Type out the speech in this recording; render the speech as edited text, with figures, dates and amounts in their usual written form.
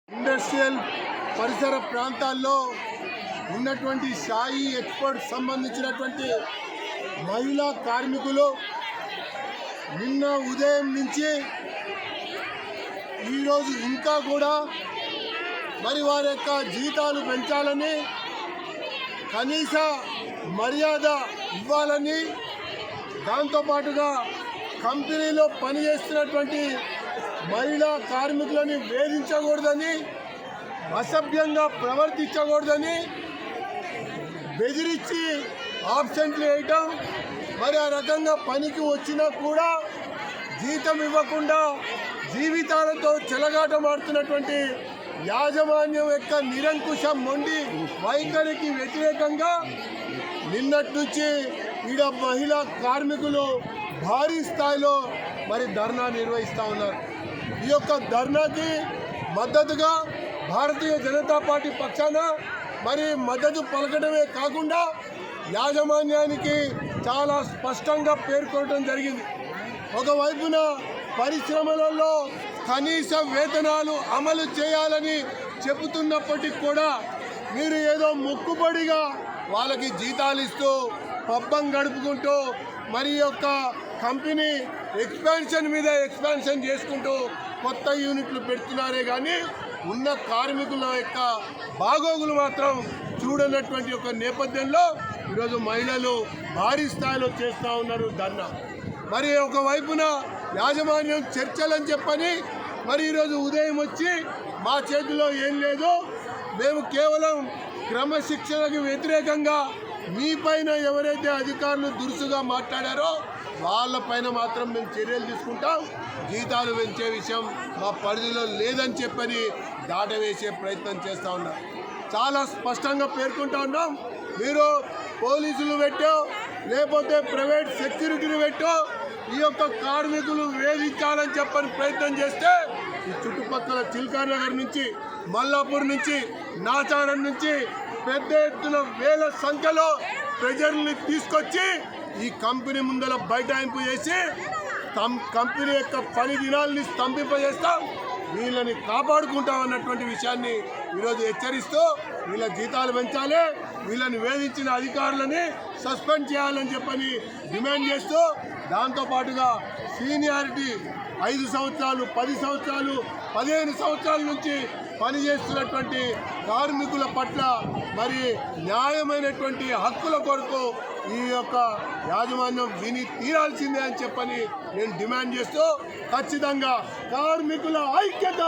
Industrial పరిసర ప్రాంతాల్లో ఉన్నటువంటి షాయి ఎక్స్పోర్ట్ సంబంధించినటువంటి మహిళా కార్మికులు నిన్న ఉదయం నుంచి ఈరోజు ఇంకా కూడా మరి వారి యొక్క జీతాలు పెంచాలని, కనీస మర్యాద ఇవ్వాలని, దాంతోపాటుగా కంపెనీలో పనిచేస్తున్నటువంటి మహిళా కార్మికులని వేధించకూడదని, అసభ్యంగా ప్రవర్తించకూడదని, బెదిరించి ఆబ్సెంట్లు వేయటం, మరి ఆ రకంగా పనికి వచ్చినా కూడా జీతం ఇవ్వకుండా జీవితాలతో చెలగాటమాడుతున్నటువంటి యాజమాన్యం యొక్క నిరంకుశ మొండి వైఖరికి వ్యతిరేకంగా నిన్నటి నుంచి ఈడ మహిళా కార్మికులు భారీ స్థాయిలో మరి ధర్నా నిర్వహిస్తూ ఉన్నారు. ఈ యొక్క ధర్నాకి మద్దతుగా భారతీయ జనతా పార్టీ పక్షాన మరి మద్దతు పలకడమే కాకుండా యాజమాన్యానికి చాలా స్పష్టంగా పేర్కొనడం జరిగింది. ఒకవైపున పరిశ్రమలలో కనీస వేతనాలు అమలు చేయాలని చెబుతున్నప్పటికీ కూడా మీరు ఏదో మొక్కుబడిగా వాళ్ళకి జీతాలు ఇస్తూ పబ్బం గడుపుకుంటూ మరి యొక్క కంపెనీ ఎక్స్పాన్షన్ మీద ఎక్స్పాన్షన్ చేసుకుంటూ కొత్త యూనిట్లు పెడుతున్నారే కానీ ఉన్న కార్మికుల యొక్క బాగోగులు మాత్రం చూడనటువంటి ఒక నేపథ్యంలో ఈరోజు మహిళలు భారీ స్థాయిలో చేస్తూ ఉన్నారు ధర్నా. మరి ఒకవైపున యాజమాన్యం చర్చలని చెప్పని మరి ఈరోజు ఉదయం వచ్చి మా చేతిలో ఏం లేదు, మేము కేవలం క్రమశిక్షణకు వ్యతిరేకంగా మీ పైన ఎవరైతే అధికారులు దురుసుగా మాట్లాడారో వాళ్ళపైన మాత్రం మేము చర్యలు తీసుకుంటాం, జీతాలు పెంచే విషయం మా పరిధిలో లేదని చెప్పని దాటవేసే ప్రయత్నం చేస్తూ ఉన్నాం. చాలా స్పష్టంగా పేర్కొంటా ఉన్నాం. మీరు పోలీసులు పెట్టో లేకపోతే ప్రైవేట్ సెక్యూరిటీని పెట్టో ఈ యొక్క కార్మికులు వేధించాలని చెప్పని ప్రయత్నం చేస్తే ఈ చుట్టుపక్కల చిల్కార్ నగర్ నుంచి, మల్లాపూర్ నుంచి, నాచారం నుంచి పెద్ద ఎత్తున వేల సంఖ్యలో ప్రజల్ని తీసుకొచ్చి ఈ కంపెనీ ముందర బైఠాయింపు చేసి కంపెనీ యొక్క పని దినాల్ని స్తంభింపజేస్తాం, వీళ్ళని కాపాడుకుంటాం అన్నటువంటి విషయాన్ని ఈరోజు హెచ్చరిస్తూ వీళ్ళ జీతాలు పెంచాలి, వీళ్ళని వేధించిన అధికారులని సస్పెండ్ చేయాలని చెప్పని డిమాండ్ చేస్తూ, దాంతోపాటుగా సీనియారిటీ 5 సంవత్సరాలు 10 సంవత్సరాలు 15 సంవత్సరాల నుంచి పనిచేస్తున్నటువంటి కార్మికుల పట్ల మరి న్యాయమైనటువంటి హక్కుల కొరకు ఈ యొక్క యాజమాన్యం విని తీరాల్సిందే అని చెప్పని నేను డిమాండ్ చేస్తూ ఖచ్చితంగా కార్మికుల ఐక్యత.